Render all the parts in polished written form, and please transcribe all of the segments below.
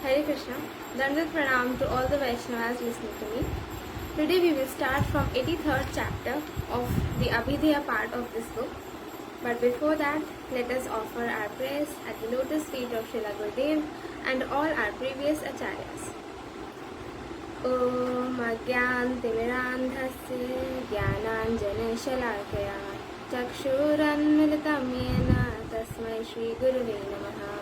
Hare Krishna. Dandat Pranam to all the Vaishnavas listening to me. Today we will start from 83rd chapter of the Abhidheya part of this book. But before that, let us offer our prayers at the lotus feet of Srila Gurudev and all our previous acharyas. Om Ajnanatimirandhasya Jnananjana-shalakaya Chakshuranmilitam Yena Tasmai Shri Gurave Namaha.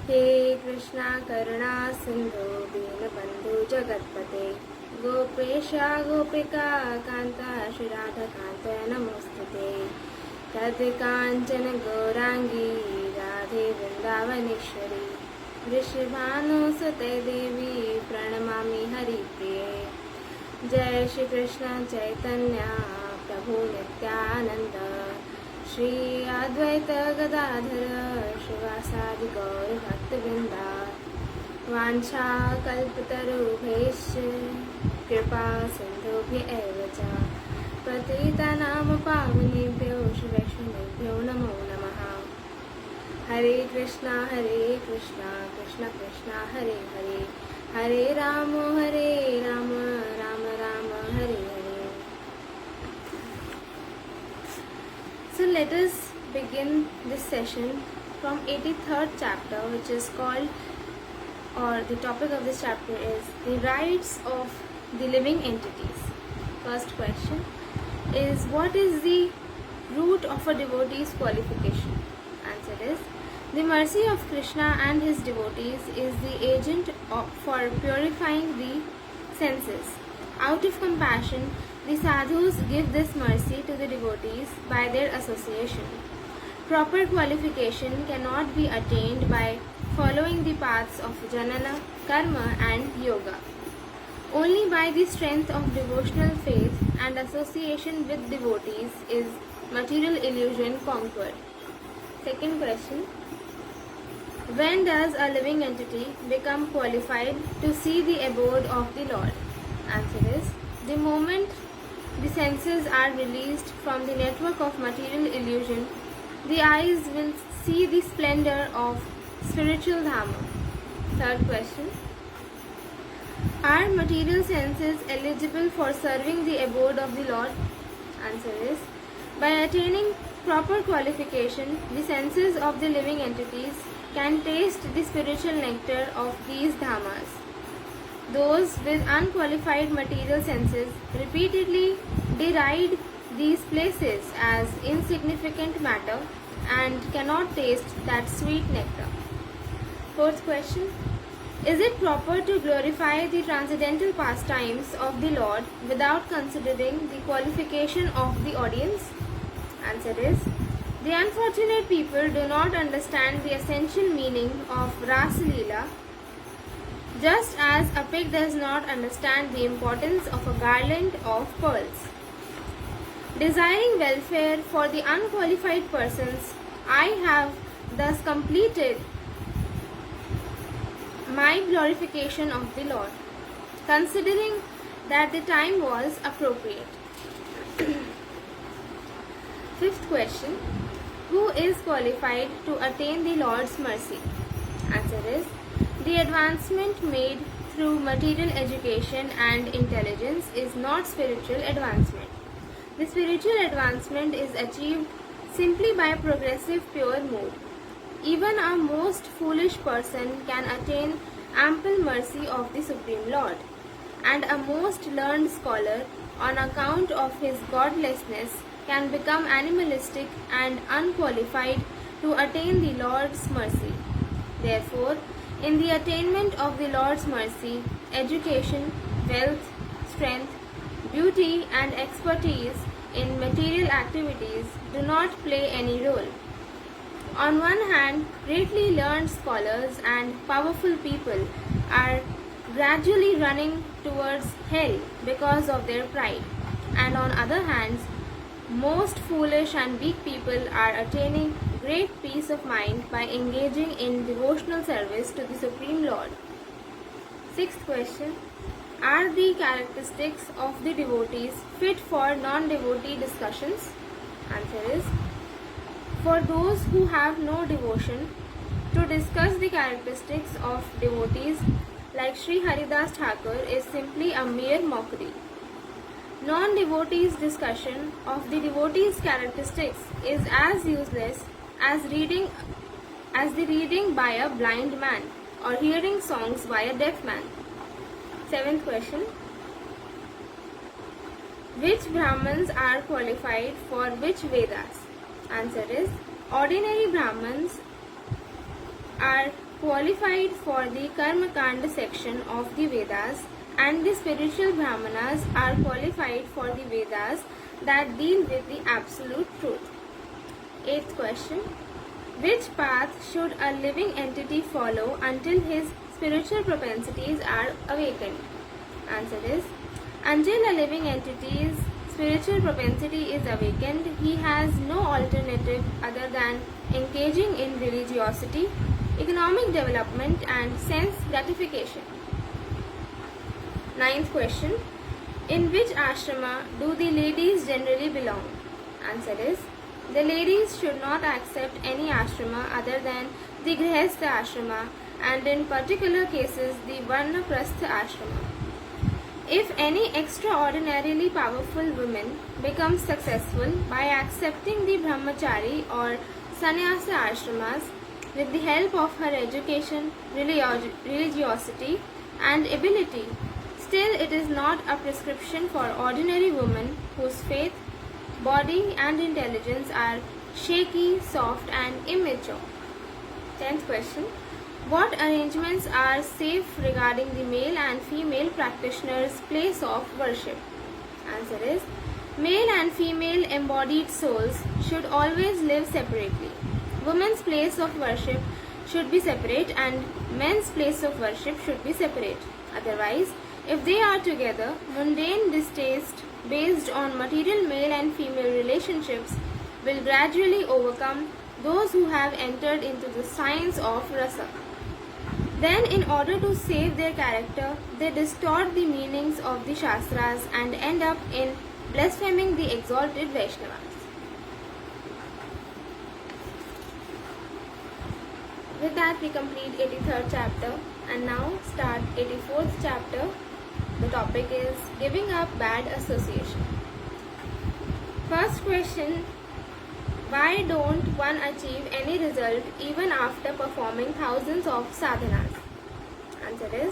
हे कृष्णा करुणा सिंधु दीनबंधु जगत्पते गोपेशा गोपिका कांता श्री राधा कांत नमोस्तुते तद्कांचन गौरांगी राधे वृंदावनेश्वरी वृषभानुसुते देवी प्रणमामि हरिप्रिये जय श्री कृष्ण चैतन्य प्रभु नित्यानंद श्री अद्वैत गदाधर शिवासादि गौर भक्तवृंदा वांछा कल्पतरुभ्यश्च कृपा सिन्धुभ्येव च पतितानां पावनेभ्यो वैष्णवेभ्यो नमो नमः। हरे Krishna Krishna Krishna Hare Hare Hare Ram Ram Ram Hare Hare. So let us begin this session from 83rd chapter, which is called, or the topic of this chapter is the rights of the living entities. First question is, what is the root of a devotee's qualification? Answer is, the mercy of Krishna and his devotees is the agent for purifying the senses. Out of compassion, the sadhus give this mercy to the devotees by their association. Proper qualification cannot be attained by following the paths of jnana, karma and yoga. Only by the strength of devotional faith and association with devotees is material illusion conquered. Second question. When does a living entity become qualified to see the abode of the Lord? Answer is, the moment the senses are released from the network of material illusion, the eyes will see the splendor of spiritual Dhamma. Third question. Are material senses eligible for serving the abode of the Lord? Answer is, by attaining proper qualification, the senses of the living entities can taste the spiritual nectar of these Dhammas. Those with unqualified material senses repeatedly deride these places as insignificant matter and cannot taste that sweet nectar. Fourth question. Is it proper to glorify the transcendental pastimes of the Lord without considering the qualification of the audience? Answer is, the unfortunate people do not understand the essential meaning of Rasa Leela, just as a pig does not understand the importance of a garland of pearls. Desiring welfare for the unqualified persons, I have thus completed my glorification of the Lord, considering that the time was appropriate. Fifth question. Who is qualified to attain the Lord's mercy? Answer is, the advancement made through material education and intelligence is not spiritual advancement. The spiritual advancement is achieved simply by progressive pure mood. Even a most foolish person can attain ample mercy of the Supreme Lord, and a most learned scholar, on account of his godlessness, can become animalistic and unqualified to attain the Lord's mercy. Therefore, in the attainment of the Lord's mercy, education, wealth, strength, beauty and expertise in material activities do not play any role. On one hand, greatly learned scholars and powerful people are gradually running towards hell because of their pride, and on other hand, most foolish and weak people are attaining great peace of mind by engaging in devotional service to the Supreme Lord. Sixth question. Are the characteristics of the devotees fit for non-devotee discussions? Answer is, for those who have no devotion, to discuss the characteristics of devotees like Sri Haridas Thakur is simply a mere mockery. Non-devotees' discussion of the devotees' characteristics is as useless as the reading by a blind man or hearing songs by a deaf man. Seventh question. Which Brahmins are qualified for which Vedas? Answer is, ordinary Brahmins are qualified for the Karma Kanda section of the Vedas, and the spiritual Brahmanas are qualified for the Vedas that deal with the absolute truth. Eighth question. Which path should a living entity follow until his spiritual propensities are awakened? Answer is, until a living entity's spiritual propensity is awakened, he has no alternative other than engaging in religiosity, economic development and sense gratification. Ninth question. In which ashrama do the ladies generally belong? Answer is, the ladies should not accept any ashrama other than the Grihastha ashrama, and in particular cases the Varnaprastha ashrama. If any extraordinarily powerful woman becomes successful by accepting the Brahmachari or Sannyasa ashramas with the help of her education, religiosity and ability, still it is not a prescription for ordinary women whose faith, body and intelligence are shaky, soft and immature. 10th question. What arrangements are safe regarding the male and female practitioners' place of worship? Answer is, male and female embodied souls should always live separately. Women's place of worship should be separate and men's place of worship should be separate. Otherwise, if they are together, mundane distaste based on material male and female relationships will gradually overcome those who have entered into the science of rasa. Then, in order to save their character, they distort the meanings of the Shastras and end up in blaspheming the exalted Vaishnavas. With that, we complete 83rd chapter and now start 84th chapter. The topic is giving up bad association. First question. Why don't one achieve any result even after performing thousands of sadhanas? Answer is,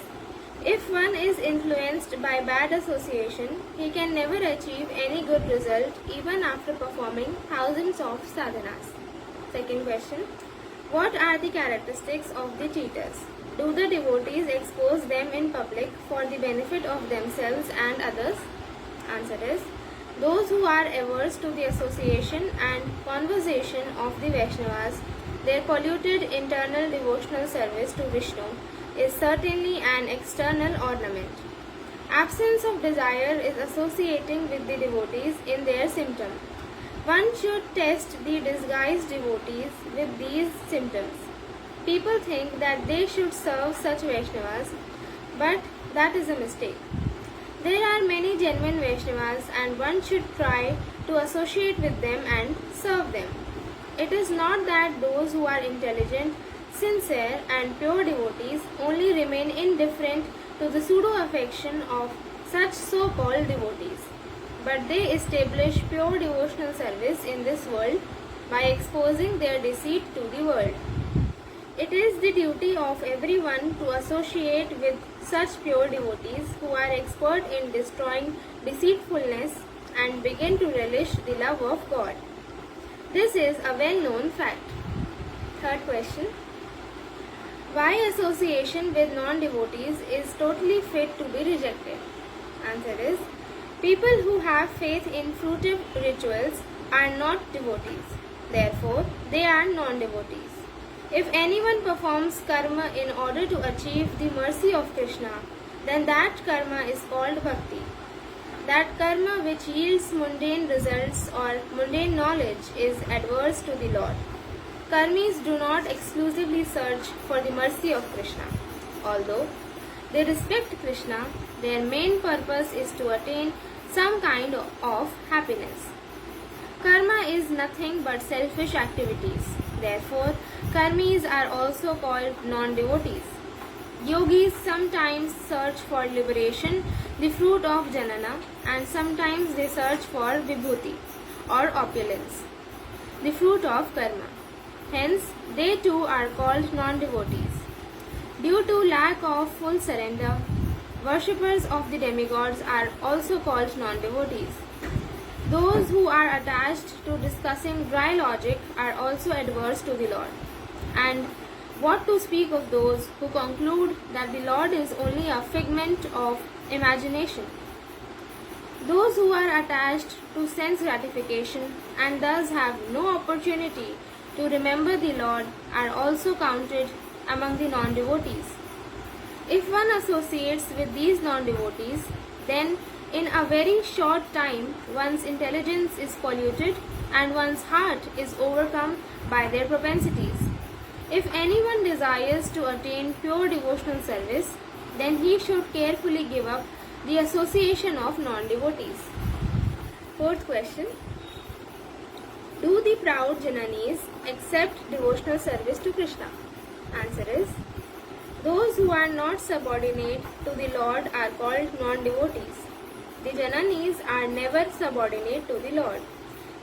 if one is influenced by bad association, he can never achieve any good result even after performing thousands of sadhanas. Second question. What are the characteristics of the cheaters? Do the devotees expose them in public for the benefit of themselves and others? Answer is, those who are averse to the association and conversation of the Vaishnavas, their polluted internal devotional service to Vishnu is certainly an external ornament. Absence of desire is associating with the devotees in their symptom. One should test the disguised devotees with these symptoms. People think that they should serve such Vaishnavas, but that is a mistake. There are many genuine Vaishnavas and one should try to associate with them and serve them. It is not that those who are intelligent, sincere and pure devotees only remain indifferent to the pseudo-affection of such so-called devotees, but they establish pure devotional service in this world by exposing their deceit to the world. It is the duty of everyone to associate with such pure devotees who are expert in destroying deceitfulness and begin to relish the love of God. This is a well-known fact. Third question. Why association with non-devotees is totally fit to be rejected? Answer is, people who have faith in fruitive rituals are not devotees. Therefore, they are non-devotees. If anyone performs karma in order to achieve the mercy of Krishna, then that karma is called bhakti. That karma which yields mundane results or mundane knowledge is adverse to the Lord. Karmis do not exclusively search for the mercy of Krishna. Although they respect Krishna, their main purpose is to attain some kind of happiness. Karma is nothing but selfish activities. Therefore, karmis are also called non-devotees. Yogis sometimes search for liberation, the fruit of Janana, and sometimes they search for Vibhuti or opulence, the fruit of karma. Hence, they too are called non-devotees. Due to lack of full surrender, worshippers of the demigods are also called non-devotees. Those who are attached to discussing dry logic are also adverse to the Lord. And what to speak of those who conclude that the Lord is only a figment of imagination? Those who are attached to sense gratification and thus have no opportunity to remember the Lord are also counted among the non-devotees. If one associates with these non-devotees, then in a very short time one's intelligence is polluted and one's heart is overcome by their propensities. If anyone desires to attain pure devotional service, then he should carefully give up the association of non-devotees. Fourth question. Do the proud Jananis accept devotional service to Krishna? Answer is, those who are not subordinate to the Lord are called non-devotees. The Jananis are never subordinate to the Lord.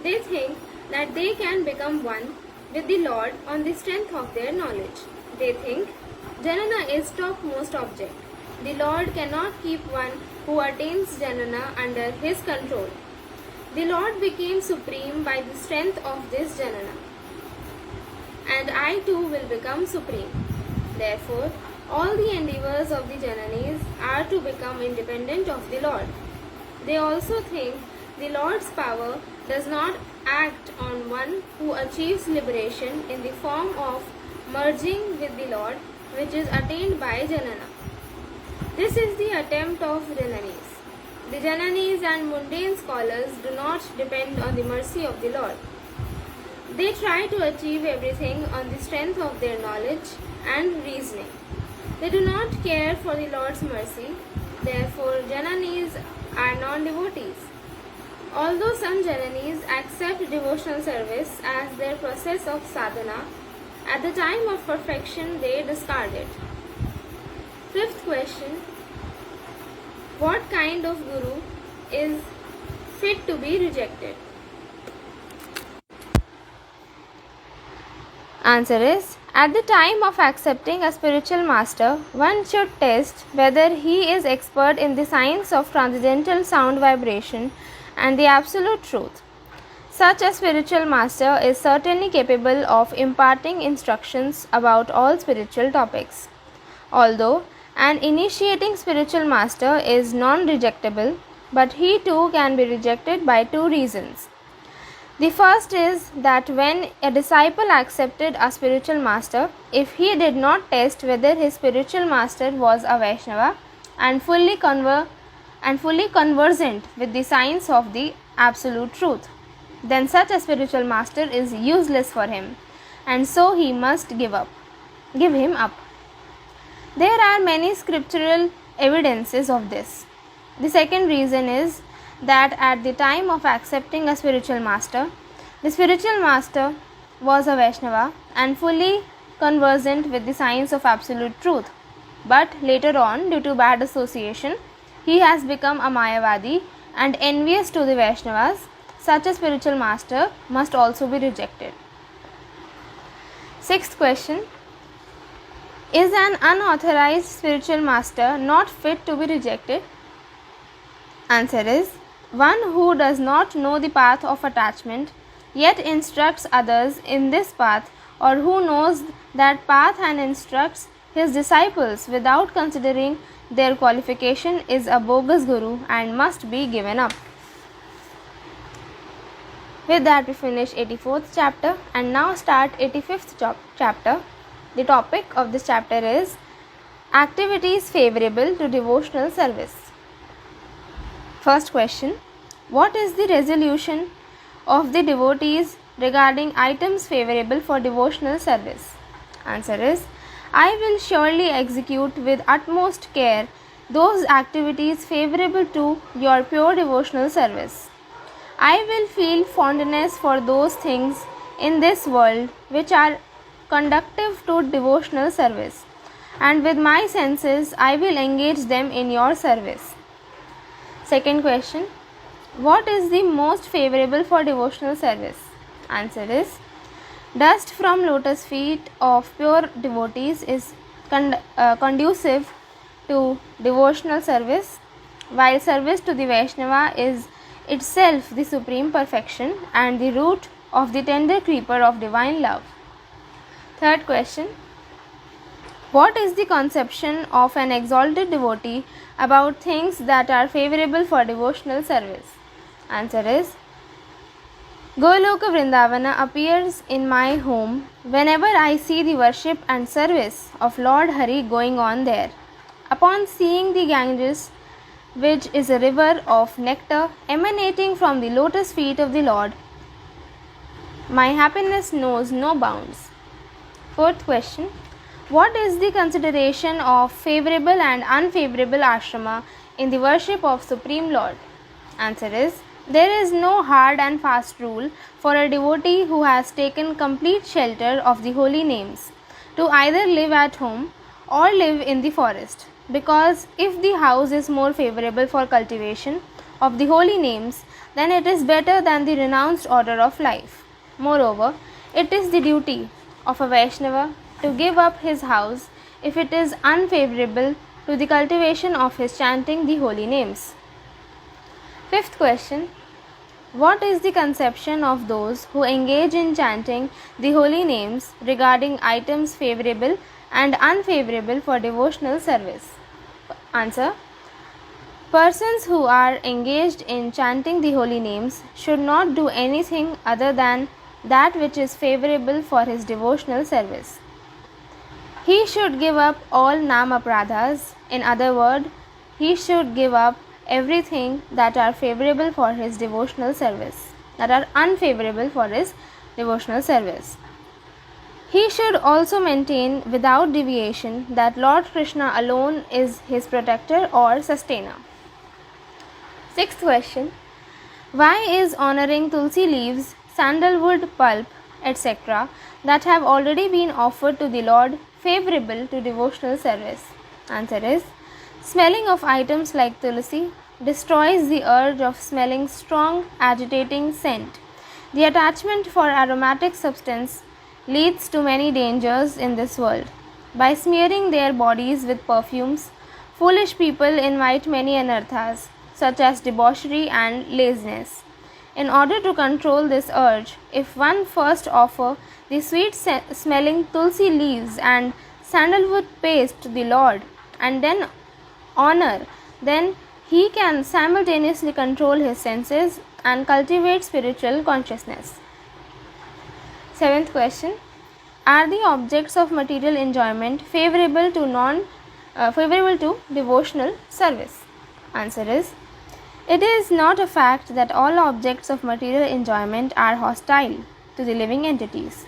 They think that they can become one with the Lord on the strength of their knowledge. They think Janana is topmost object. The Lord cannot keep one who attains Janana under his control. The Lord became supreme by the strength of this Janana, and I too will become supreme. Therefore, all the endeavors of the Jananis are to become independent of the Lord. They also think the Lord's power does not act on one who achieves liberation in the form of merging with the Lord, which is attained by Janana. This is the attempt of Jananis. The Jananis and mundane scholars do not depend on the mercy of the Lord. They try to achieve everything on the strength of their knowledge and reasoning. They do not care for the Lord's mercy. Therefore, Jananis are non-devotees. Although some Jananis accept devotional service as their process of sadhana, at the time of perfection they discard it. Fifth question. What kind of guru is fit to be rejected? Answer is, at the time of accepting a spiritual master, one should test whether he is expert in the science of transcendental sound vibration and the absolute truth. Such a spiritual master is certainly capable of imparting instructions about all spiritual topics. Although an initiating spiritual master is non-rejectable, but he too can be rejected by two reasons. The first is that when a disciple accepted a spiritual master, if he did not test whether his spiritual master was a Vaishnava and fully conversant with the science of the absolute truth, then such a spiritual master is useless for him, and so he must give him up. There are many scriptural evidences of this. The second reason is that at the time of accepting a spiritual master, the spiritual master was a Vaishnava and fully conversant with the science of absolute truth. But later on, due to bad association, he has become a Mayavadi and envious to the Vaishnavas. Such a spiritual master must also be rejected. Sixth question. Is an unauthorized spiritual master not fit to be rejected? Answer is, one who does not know the path of attachment yet instructs others in this path, or who knows that path and instructs his disciples without considering their qualification, is a bogus guru and must be given up. With that we finish 84th chapter and now start 85th chapter. The topic of this chapter is activities favorable to devotional service. First question. What is the resolution of the devotees regarding items favorable for devotional service? Answer is, I will surely execute with utmost care those activities favorable to your pure devotional service. I will feel fondness for those things in this world which are conducive to devotional service, and with my senses I will engage them in your service. Second question, what is the most favorable for devotional service? Answer is, dust from lotus feet of pure devotees is conducive to devotional service, while service to the Vaishnava is itself the supreme perfection and the root of the tender creeper of divine love. Third question, what is the conception of an exalted devotee about things that are favorable for devotional service? Answer is, Goloka Vrindavana appears in my home whenever I see the worship and service of Lord Hari going on there. Upon seeing the Ganges, which is a river of nectar emanating from the lotus feet of the Lord, my happiness knows no bounds. Fourth question, what is the consideration of favorable and unfavorable ashrama in the worship of Supreme Lord? Answer is, there is no hard and fast rule for a devotee who has taken complete shelter of the holy names to either live at home or live in the forest, because if the house is more favorable for cultivation of the holy names, then it is better than the renounced order of life. Moreover, it is the duty of a Vaishnava to give up his house if it is unfavorable to the cultivation of his chanting the holy names. Fifth question, what is the conception of those who engage in chanting the holy names regarding items favorable and unfavorable for devotional service? Answer, persons who are engaged in chanting the holy names should not do anything other than that which is favorable for his devotional service. He should give up all namapradhas. In other words, he should give up everything that are favorable for his devotional service, that are unfavorable for his devotional service. He should also maintain without deviation that Lord Krishna alone is his protector or sustainer. Sixth question, why is honoring tulsi leaves, sandalwood pulp, etc. that have already been offered to the Lord favorable to devotional service? Answer is, smelling of items like tulsi destroys the urge of smelling strong agitating scent. The attachment for aromatic substance leads to many dangers in this world. By smearing their bodies with perfumes, foolish people invite many anarthas, such as debauchery and laziness. In order to control this urge, if one first offer the sweet smelling tulsi leaves and sandalwood paste to the Lord and then honor, then he can simultaneously control his senses and cultivate spiritual consciousness. Seventh question, are the objects of material enjoyment favorable to devotional service? Answer is, it is not a fact that all objects of material enjoyment are hostile to the living entities.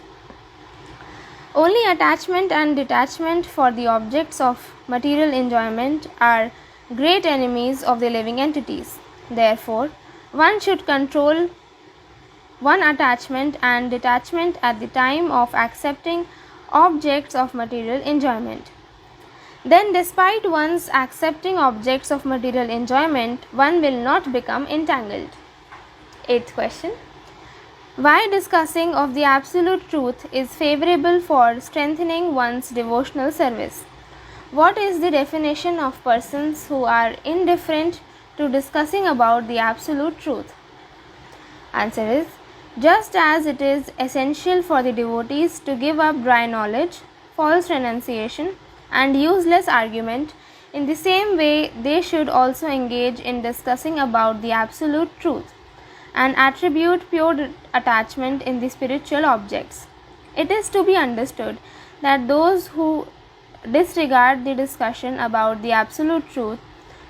Only attachment and detachment for the objects of material enjoyment are great enemies of the living entities. Therefore, one should control one attachment and detachment at the time of accepting objects of material enjoyment. Then, despite one's accepting objects of material enjoyment, one will not become entangled. Eighth question, why discussing of the absolute truth is favorable for strengthening one's devotional service? What is the definition of persons who are indifferent to discussing about the absolute truth? Answer is, just as it is essential for the devotees to give up dry knowledge, false renunciation, and useless argument, in the same way they should also engage in discussing about the absolute truth and attribute pure attachment in the spiritual objects. It is to be understood that those who disregard the discussion about the absolute truth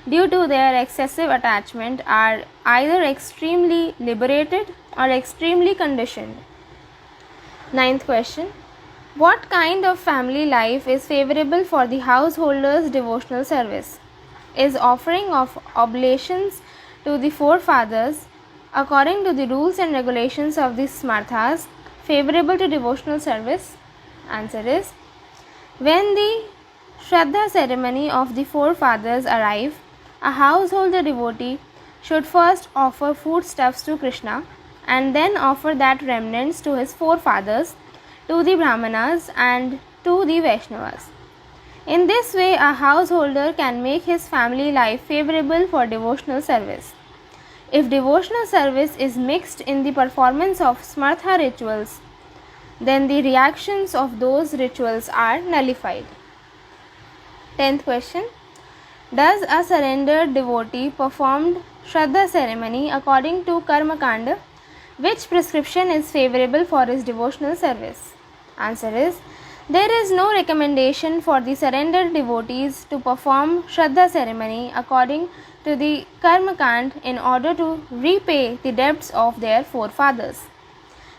due to their excessive attachment are either extremely liberated or extremely conditioned. Ninth question, what kind of family life is favorable for the householder's devotional service? Is offering of oblations to the forefathers according to the rules and regulations of the smarthas favorable to devotional service? Answer is, when the Shraddha ceremony of the forefathers arrive, a householder devotee should first offer foodstuffs to Krishna and then offer that remnants to his forefathers, to the Brahmanas and to the Vaishnavas. In this way, a householder can make his family life favorable for devotional service. If devotional service is mixed in the performance of smartha rituals, then the reactions of those rituals are nullified. 10th question. Does a surrendered devotee performed Shraddha ceremony according to Karma Kanda? Which prescription is favorable for his devotional service? Answer is, there is no recommendation for the surrendered devotees to perform Shraddha ceremony according to the Karma Kand in order to repay the debts of their forefathers.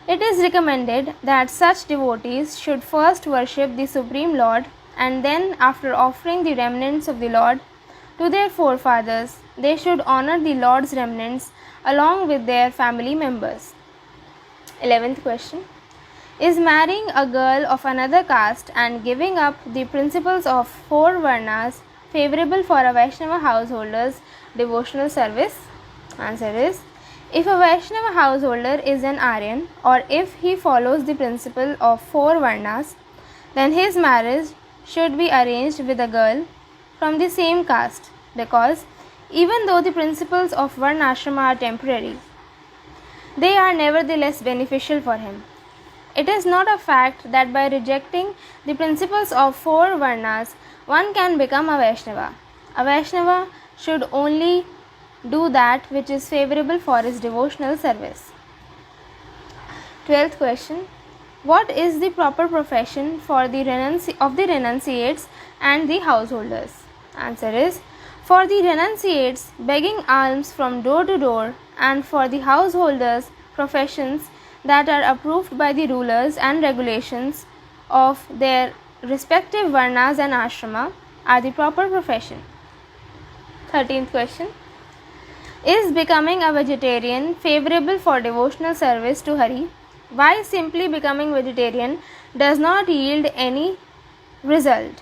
It is recommended that such devotees should first worship the Supreme Lord, and then, after offering the remnants of the Lord to their forefathers, they should honor the Lord's remnants along with their family members. 11th question. Is marrying a girl of another caste and giving up the principles of 4 Varnas favorable for a Vaishnava householder's devotional service? Answer is, if a Vaishnava householder is an Aryan, or if he follows the principle of 4 Varnas, then his marriage should be arranged with a girl from the same caste, because even though the principles of Varnashrama are temporary, they are nevertheless beneficial for him. It is not a fact that by rejecting the principles of 4 Varnas, one can become a Vaishnava. A Vaishnava should only do that which is favorable for his devotional service. 12th question. What is the proper profession for the renunciates and the householders? Answer is, for the renunciates, begging alms from door to door, and for the householders, professions that are approved by the rulers and regulations of their respective varnas and ashrama are the proper profession. 13th question. Is becoming a vegetarian favorable for devotional service to Hari? Why simply becoming vegetarian does not yield any result?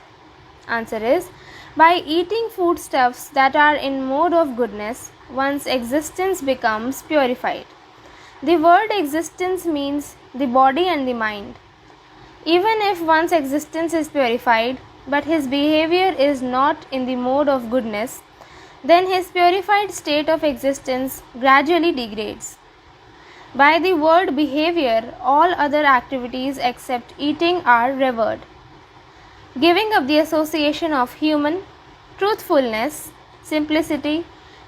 Answer is, by eating foodstuffs that are in mode of goodness, one's existence becomes purified. The word existence means the body and the mind. Even if one's existence is purified, but his behavior is not in the mode of goodness, then his purified state of existence gradually degrades. By the word behavior, all other activities except eating are revered. Giving up the association of human, truthfulness, simplicity,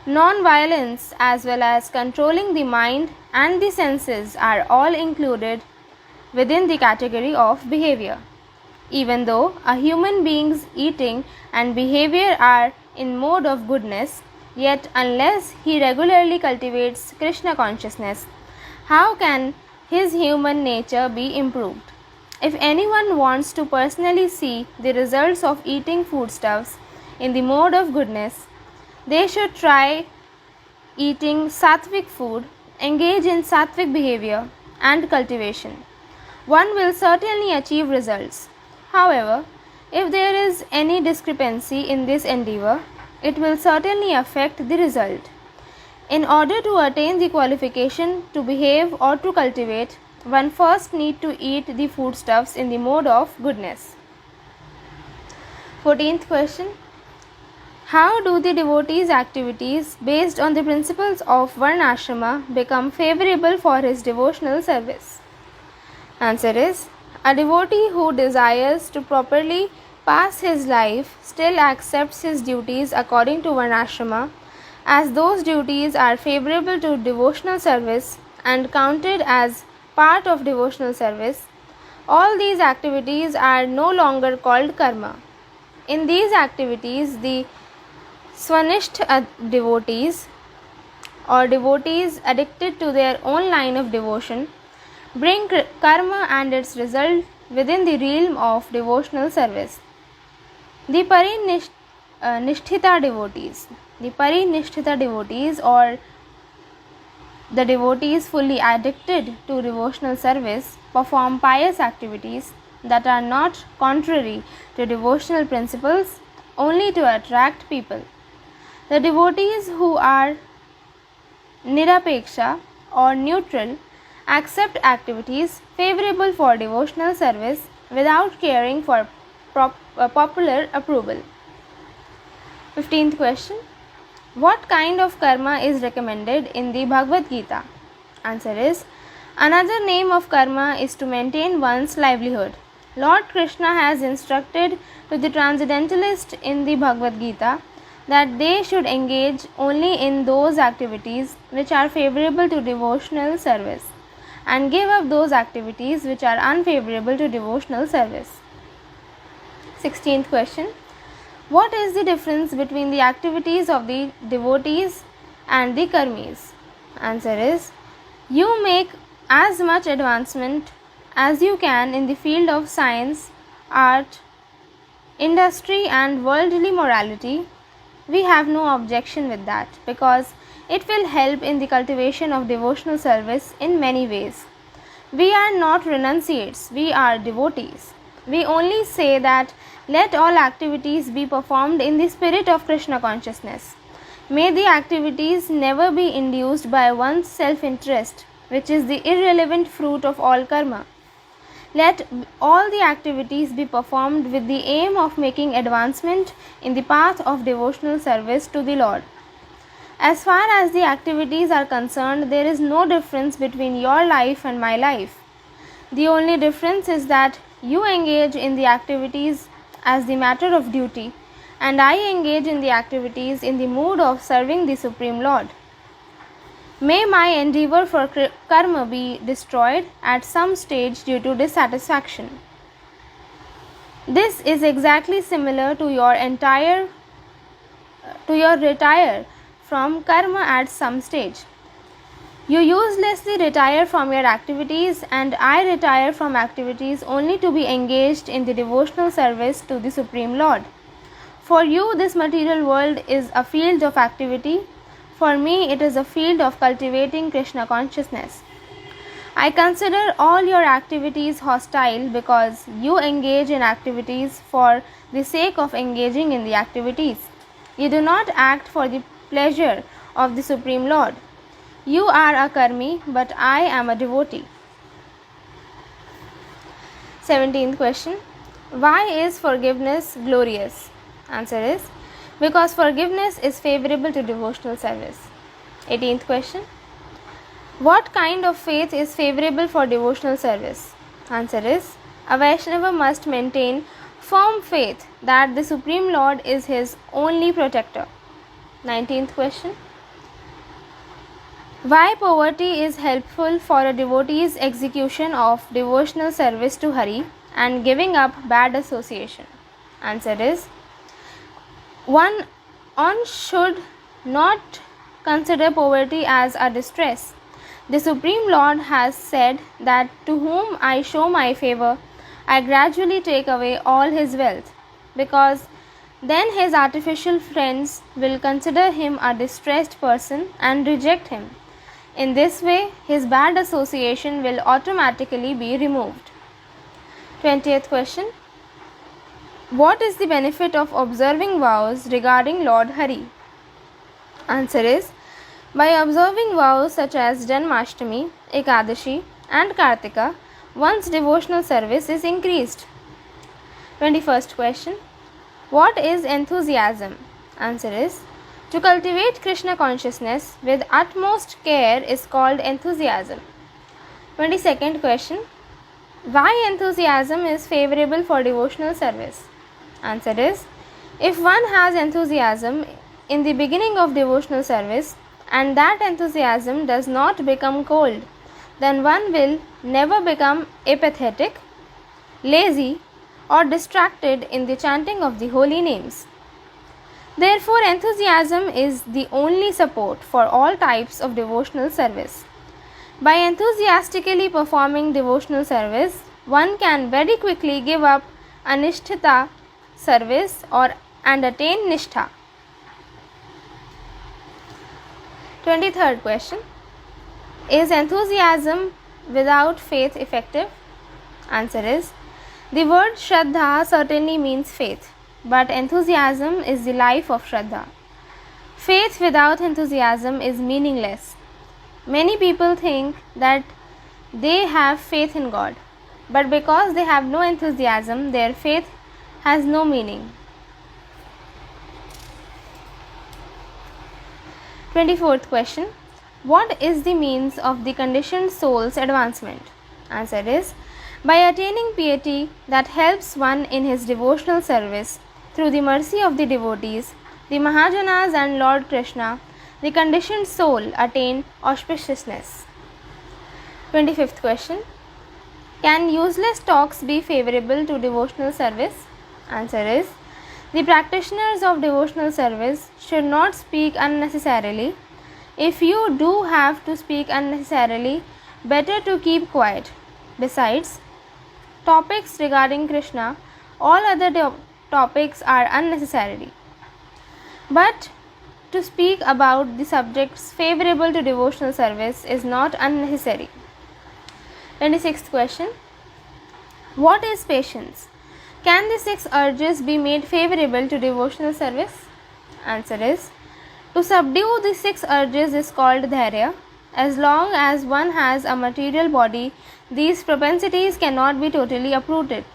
non-violence, as well as controlling the mind and the senses are all included within the category of behavior. Even though a human being's eating and behavior are in mode of goodness, yet unless he regularly cultivates Krishna consciousness, how can his human nature be improved? If anyone wants to personally see the results of eating foodstuffs in the mode of goodness, they should try eating sattvic food, engage in sattvic behavior and cultivation. One will certainly achieve results. However, if there is any discrepancy in this endeavor, it will certainly affect the result. In order to attain the qualification to behave or to cultivate, one first need to eat the foodstuffs in the mode of goodness. 14th question. How do the devotee's activities based on the principles of Varnashrama become favorable for his devotional service? Answer is, a devotee who desires to properly pass his life still accepts his duties according to Varnashrama, as those duties are favorable to devotional service and counted as part of devotional service. All these activities are no longer called karma. In these activities, the Swanishtha devotees or devotees addicted to their own line of devotion bring karma and its result within the realm of devotional service. The Parinishthita devotees or the devotees fully addicted to devotional service perform pious activities that are not contrary to devotional principles only to attract people. The devotees who are nirapeksha or neutral accept activities favorable for devotional service without caring for popular approval. 15th question. What kind of karma is recommended in the Bhagavad Gita? Answer is, another name of karma is to maintain one's livelihood. Lord Krishna has instructed to the transcendentalists in the Bhagavad Gita that they should engage only in those activities which are favorable to devotional service and give up those activities which are unfavorable to devotional service. 16th question. What is the difference between the activities of the devotees and the karmis? Answer is, you make as much advancement as you can in the field of science, art, industry and worldly morality. We have no objection with that because it will help in the cultivation of devotional service in many ways. We are not renunciates, we are devotees. We only say that let all activities be performed in the spirit of Krishna consciousness. May the activities never be induced by one's self-interest, which is the irrelevant fruit of all karma. Let all the activities be performed with the aim of making advancement in the path of devotional service to the Lord. As far as the activities are concerned, there is no difference between your life and my life. The only difference is that you engage in the activities as the matter of duty, and I engage in the activities in the mood of serving the Supreme Lord. May my endeavor for karma be destroyed at some stage due to dissatisfaction. This is exactly similar to your retire from karma at some stage. You uselessly retire from your activities and I retire from activities only to be engaged in the devotional service to the Supreme Lord. For you, this material world is a field of activity. For me, it is a field of cultivating Krishna consciousness. I consider all your activities hostile because you engage in activities for the sake of engaging in the activities. You do not act for the pleasure of the Supreme Lord. You are a karmi, but I am a devotee. 17th question. Why is forgiveness glorious? Answer is, because forgiveness is favorable to devotional service. 18th question. What kind of faith is favorable for devotional service? Answer is, a Vaishnava must maintain firm faith that the Supreme Lord is his only protector. 19th question. Why poverty is helpful for a devotee's execution of devotional service to Hari and giving up bad association? Answer is, one should not consider poverty as a distress. The Supreme Lord has said that to whom I show my favor, I gradually take away all his wealth, because then his artificial friends will consider him a distressed person and reject him. In this way, his bad association will automatically be removed. 20th question. What is the benefit of observing vows regarding Lord Hari? Answer is, by observing vows such as Janmashtami, Ekadashi and Kartika, one's devotional service is increased. 21st question. What is enthusiasm? Answer is, to cultivate Krishna consciousness with utmost care is called enthusiasm. 22nd question. Why enthusiasm is favorable for devotional service? Answer is, if one has enthusiasm in the beginning of devotional service and that enthusiasm does not become cold, then one will never become apathetic, lazy or distracted in the chanting of the holy names. Therefore, enthusiasm is the only support for all types of devotional service. By enthusiastically performing devotional service, one can very quickly give up anishtita service and attain nishtha. 23rd question. Is enthusiasm without faith effective? Answer is, the word Shraddha certainly means faith, but enthusiasm is the life of Shraddha. Faith without enthusiasm is meaningless. Many people think that they have faith in God, but because they have no enthusiasm, their faith has no meaning. 24th question. What is the means of the conditioned soul's advancement? Answer is, by attaining piety that helps one in his devotional service through the mercy of the devotees, the Mahajanas and Lord Krishna, the conditioned soul attain auspiciousness. 25th question. Can useless talks be favorable to devotional service? Answer is, the practitioners of devotional service should not speak unnecessarily. If you do have to speak unnecessarily, better to keep quiet. Besides, topics regarding Krishna, all other topics are unnecessary. But to speak about the subjects favorable to devotional service is not unnecessary. 26th question. What is patience? Can the 6 urges be made favorable to devotional service? Answer is, to subdue the 6 urges is called dharya. As long as one has a material body, these propensities cannot be totally uprooted.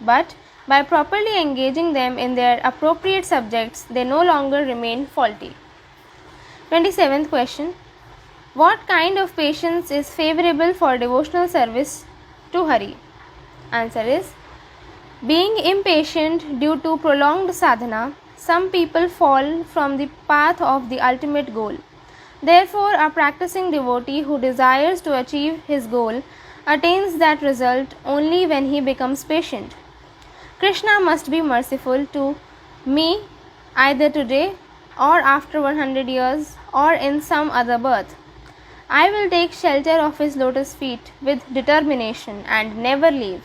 But by properly engaging them in their appropriate subjects, they no longer remain faulty. 27th question. What kind of patience is favorable for devotional service to Hari? Answer is, being impatient due to prolonged sadhana, some people fall from the path of the ultimate goal. Therefore, a practicing devotee who desires to achieve his goal attains that result only when he becomes patient. Krishna must be merciful to me either today or after 100 years or in some other birth. I will take shelter of his lotus feet with determination and never leave.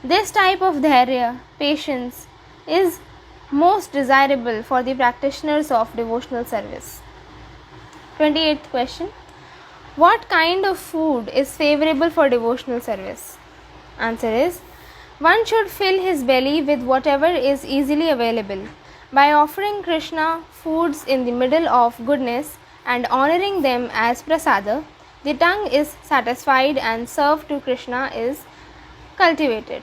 This type of dharya, patience, is most desirable for the practitioners of devotional service. 28th question. What kind of food is favorable for devotional service? Answer is, one should fill his belly with whatever is easily available. By offering Krishna foods in the middle of goodness and honoring them as prasada, the tongue is satisfied and service to Krishna is cultivated.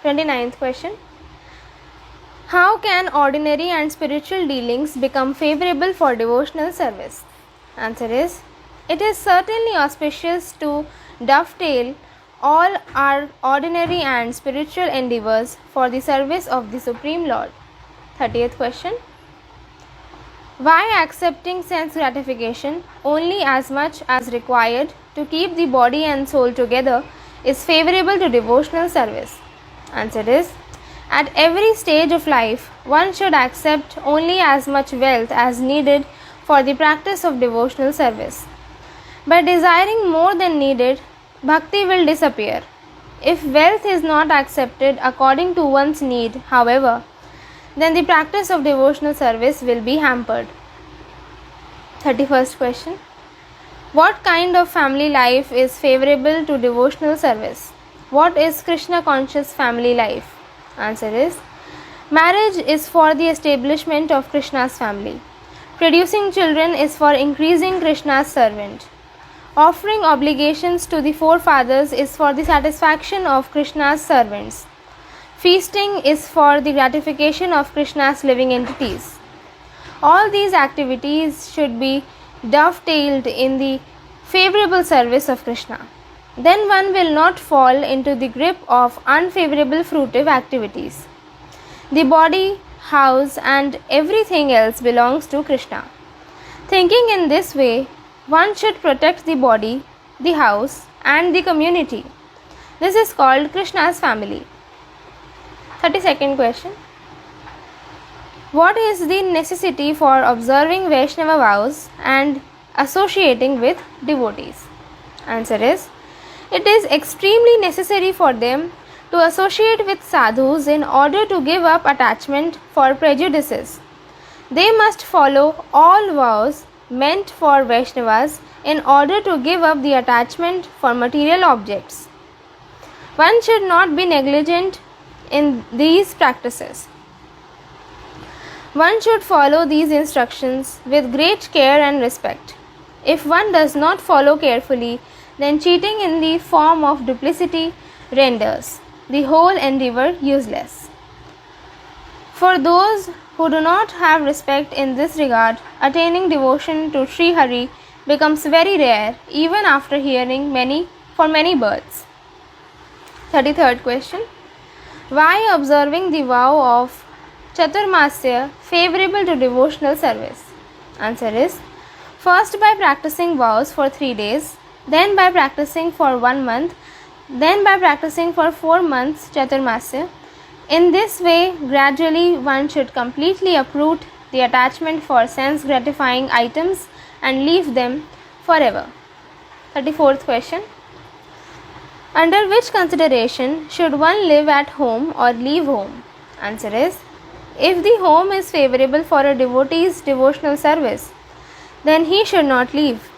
29th question. How can ordinary and spiritual dealings become favorable for devotional service? Answer is, it is certainly auspicious to dovetail all our ordinary and spiritual endeavors for the service of the Supreme Lord. 30th question. Why accepting sense gratification only as much as required to keep the body and soul together is favorable to devotional service? Answer is, at every stage of life, one should accept only as much wealth as needed for the practice of devotional service. By desiring more than needed, bhakti will disappear. If wealth is not accepted according to one's need, however, then the practice of devotional service will be hampered. 31st question. What kind of family life is favorable to devotional service? What is Krishna conscious family life? Answer is, marriage is for the establishment of Krishna's family. Producing children is for increasing Krishna's servant. Offering obligations to the forefathers is for the satisfaction of Krishna's servants. Feasting is for the gratification of Krishna's living entities. All these activities should be dovetailed in the favorable service of Krishna. Then one will not fall into the grip of unfavorable fruitive activities. The body, house, and everything else belongs to Krishna. Thinking in this way, one should protect the body, the house, and the community. This is called Krishna's family. 32nd question. What is the necessity for observing Vaishnava vows and associating with devotees? Answer is, it is extremely necessary for them to associate with sadhus in order to give up attachment for prejudices. They must follow all vows meant for Vaishnavas in order to give up the attachment for material objects. One should not be negligent in these practices. One should follow these instructions with great care and respect. If one does not follow carefully, then cheating in the form of duplicity renders the whole endeavor useless. For those who do not have respect in this regard, attaining devotion to Sri Hari becomes very rare even after hearing for many births. 33rd question. Why observing the vow of Chaturmasya favorable to devotional service? Answer is, first by practicing vows for 3 days, then by practicing for 1 month, then by practicing for 4 months Chaturmasya. In this way, gradually one should completely uproot the attachment for sense gratifying items and leave them forever. 34th question. Under which consideration should one live at home or leave home? Answer is, if the home is favorable for a devotee's devotional service, then he should not leave.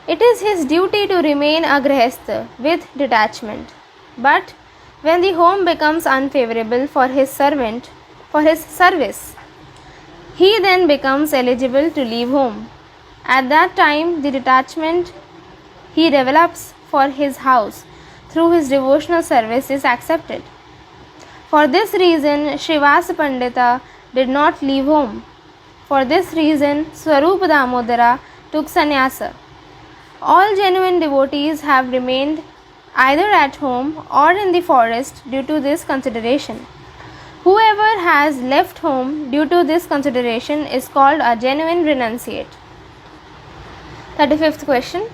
It is his duty to remain a grihastha with detachment. But when the home becomes unfavorable for his service, he then becomes eligible to leave home. At that time, the detachment he develops for his house through his devotional service is accepted. For this reason, Srivasa Pandita did not leave home. For this reason, Swarupa Damodara took sannyasa. All genuine devotees have remained either at home or in the forest due to this consideration. Whoever has left home due to this consideration is called a genuine renunciate. 35th question.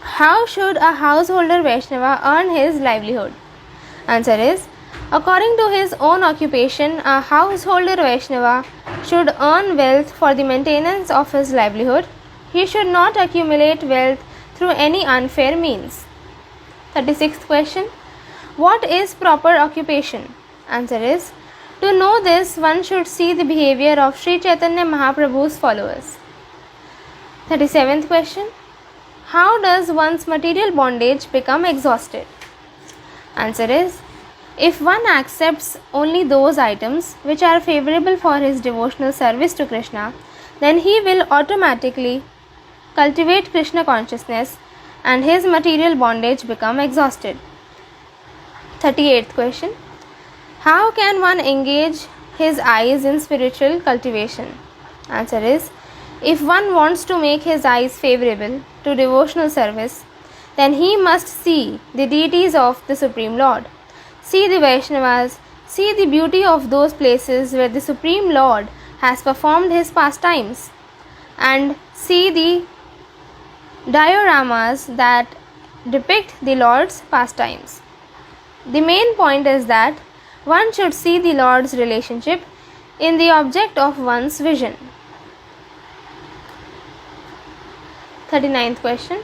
How should a householder Vaishnava earn his livelihood? Answer is, according to his own occupation, a householder Vaishnava should earn wealth for the maintenance of his livelihood. He should not accumulate wealth through any unfair means. 36th question. What is proper occupation? Answer is, to know this, one should see the behavior of Sri Chaitanya Mahaprabhu's followers. 37th question. How does one's material bondage become exhausted? Answer is, if one accepts only those items which are favorable for his devotional service to Krishna, then he will automatically cultivate Krishna consciousness and his material bondage become exhausted. 38th question. How can one engage his eyes in spiritual cultivation? Answer is, if one wants to make his eyes favorable to devotional service, then he must see the deities of the Supreme Lord, see the Vaishnavas, see the beauty of those places where the Supreme Lord has performed his pastimes, and see the dioramas that depict the Lord's pastimes. The main point is that one should see the Lord's relationship in the object of one's vision. 39th question.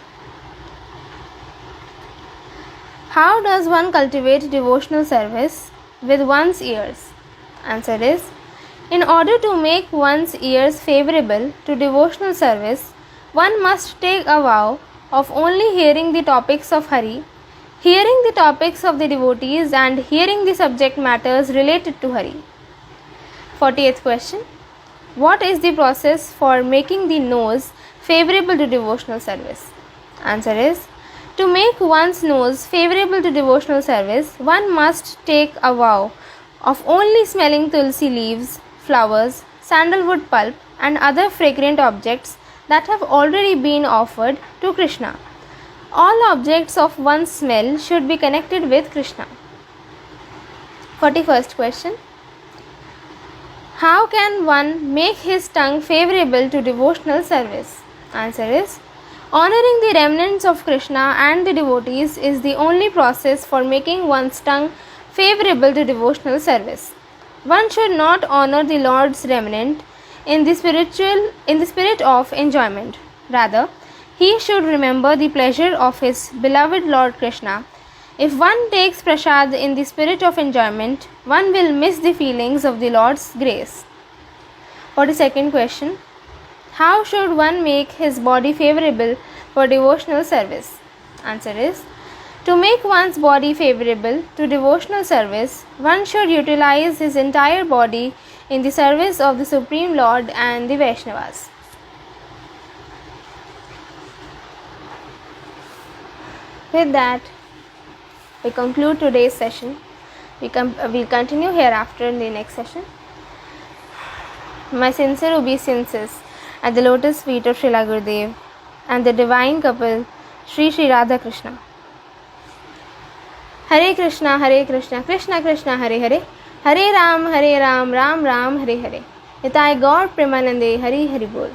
How does one cultivate devotional service with one's ears? Answer is, in order to make one's ears favorable to devotional service, one must take a vow of only hearing the topics of Hari, hearing the topics of the devotees, and hearing the subject matters related to Hari. 40th question. What is the process for making the nose favorable to devotional service? Answer is, to make one's nose favorable to devotional service, one must take a vow of only smelling tulsi leaves, flowers, sandalwood pulp, and other fragrant objects that have already been offered to Krishna. All objects of one's smell should be connected with Krishna. 41st question. How can one make his tongue favorable to devotional service? Answer is, honoring the remnants of Krishna and the devotees is the only process for making one's tongue favorable to devotional service. One should not honor the Lord's remnant in the spirit of enjoyment. Rather, he should remember the pleasure of his beloved Lord Krishna. If one takes prasad in the spirit of enjoyment, one will miss the feelings of the Lord's grace. 42nd question. How should one make his body favorable for devotional service? Answer is, to make one's body favorable to devotional service, one should utilize his entire body in the service of the Supreme Lord and the Vaishnavas. With that, we conclude today's session. We'll continue hereafter in the next session. My sincere obeisances at the lotus feet of Srila Gurudev and the divine couple Sri Sri Radha Krishna. Hare Krishna, Krishna Krishna, Hare Hare, Hare Ram, Ram Ram, Hare Hare. Nitai Gaur Premanande, Hari Hari Bol.